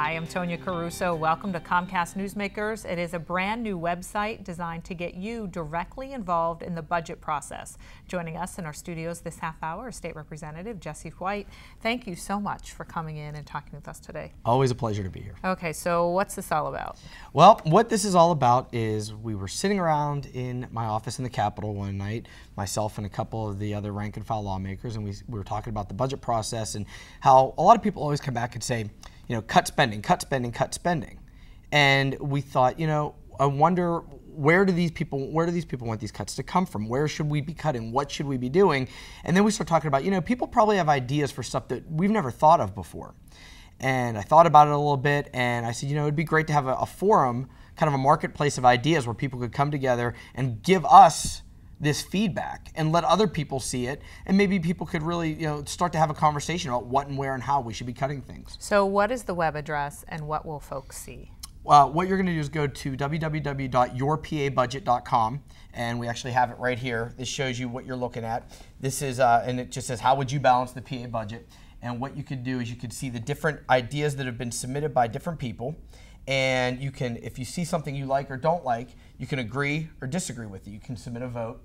Hi, I'm Tonya Caruso. Welcome to Comcast Newsmakers. It is a brand new website designed to get you directly involved in the budget process. Joining us in our studios this half hour is State Representative Jesse White. Thank you so much for coming in and talking with us today. Always a pleasure to be here. Okay, so what's this all about? Well, what this is all about is we were sitting around in my office in the Capitol one night, myself and a couple of the other rank and file lawmakers, and we were talking about the budget process and how a lot of people always come back and say, you know, cut spending, cut spending, cut spending. And we thought, you know, I wonder where do these people want these cuts to come from? Where should we be cutting? What should we be doing? And then we start talking about, you know, people probably have ideas for stuff that we've never thought of before. And I thought about it a little bit, and I said, you know, it'd be great to have a forum, kind of a marketplace of ideas where people could come together and give us this feedback and let other people see it, and maybe people could really, you know, start to have a conversation about what and where and how we should be cutting things. So what is the web address and what will folks see? What you're going to do is go to www.yourpabudget.com, and we actually have it right here. This shows you what you're looking at. This is, and it just says, how would you balance the PA budget? And what you could do is you could see the different ideas that have been submitted by different people. And you can, if you see something you like or don't like, you can agree or disagree with it. You can submit a vote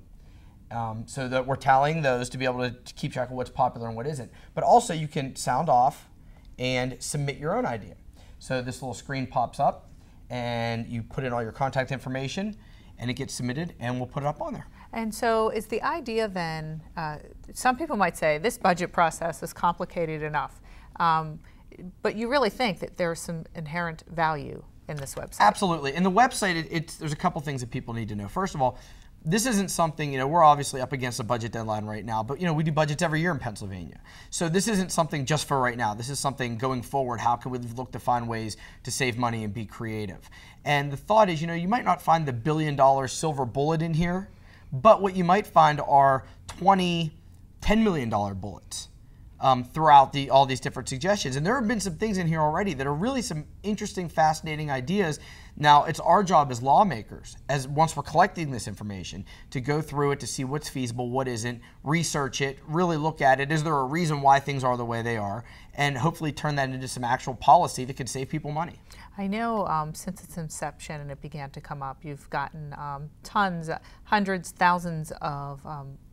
so that we're tallying those to be able to keep track of what's popular and what isn't. But also you can sound off and submit your own idea. So this little screen pops up and you put in all your contact information and it gets submitted and we'll put it up on there. And so is the idea then, some people might say this budget process is complicated enough. But you really think that there's some inherent value in this website? Absolutely. In the website, there's a couple things that people need to know. First of all, this isn't something, you know, we're obviously up against a budget deadline right now, but, you know, we do budgets every year in Pennsylvania. So this isn't something just for right now. This is something going forward. How can we look to find ways to save money and be creative? And the thought is, you know, you might not find the billion-dollar silver bullet in here, but what you might find are 20, $10 million bullets. Throughout all these different suggestions. And there have been some things in here already that are really some interesting, fascinating ideas. Now, it's our job as lawmakers, as once we're collecting this information, to go through it to see what's feasible, what isn't, research it, really look at it. Is there a reason why things are the way they are? And hopefully turn that into some actual policy that could save people money. I know since its inception and it began to come up, you've gotten tons, hundreds, thousands of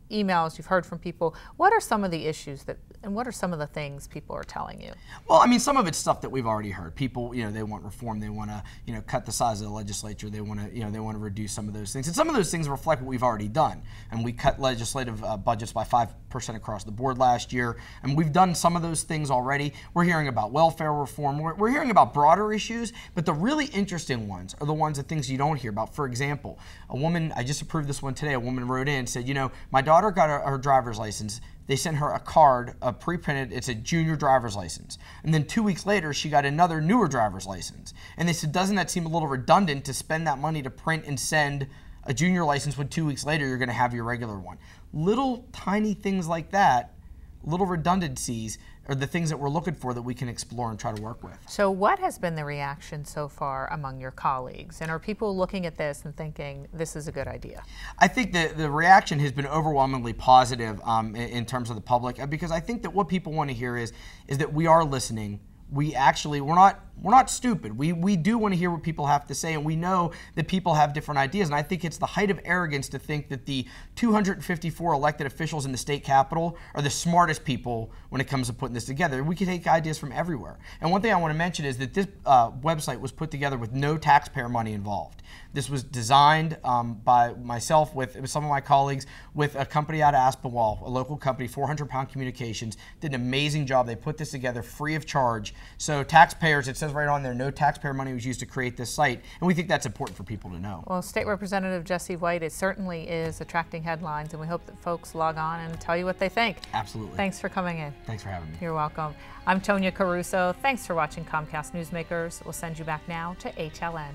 emails, you've heard from people. What are some of the issues and what are some of the things people are telling you? Well, I mean, some of it's stuff that we've already heard. People, you know, they want reform. They want to, you know, cut the size of the legislature. They want to, you know, they want to reduce some of those things. And some of those things reflect what we've already done. And we cut legislative budgets by 5% across the board last year. And we've done some of those things already. We're hearing about welfare reform. We're hearing about broader issues. But the really interesting ones are the ones that things you don't hear about. For example, a woman, I just approved this one today, a woman wrote in and said, you know, my daughter got her driver's license. They sent her a card, a pre-printed, it's a junior driver's license. And then 2 weeks later, she got another newer driver's license. And they said, doesn't that seem a little redundant to spend that money to print and send a junior license when 2 weeks later you're going to have your regular one? Little tiny things like that, little redundancies, are the things that we're looking for that we can explore and try to work with. So what has been the reaction so far among your colleagues? And are people looking at this and thinking this is a good idea? I think the reaction has been overwhelmingly positive in terms of the public, because I think that what people want to hear is that we are listening. We're not stupid. We do want to hear what people have to say, and we know that people have different ideas. And I think it's the height of arrogance to think that the 254 elected officials in the state capitol are the smartest people when it comes to putting this together. We can take ideas from everywhere. And one thing I want to mention is that this website was put together with no taxpayer money involved. This was designed by myself with some of my colleagues with a company out of Aspinwall, a local company, 400 Pound Communications, did an amazing job. They put this together free of charge. So taxpayers, it says right on there, no taxpayer money was used to create this site, and we think that's important for people to know. Well, State Representative Jesse White, it certainly is attracting headlines, and we hope that folks log on and tell you what they think. Absolutely. Thanks for coming in. Thanks for having me. You're welcome. I'm Tonya Caruso. Thanks for watching Comcast Newsmakers. We'll send you back now to HLN.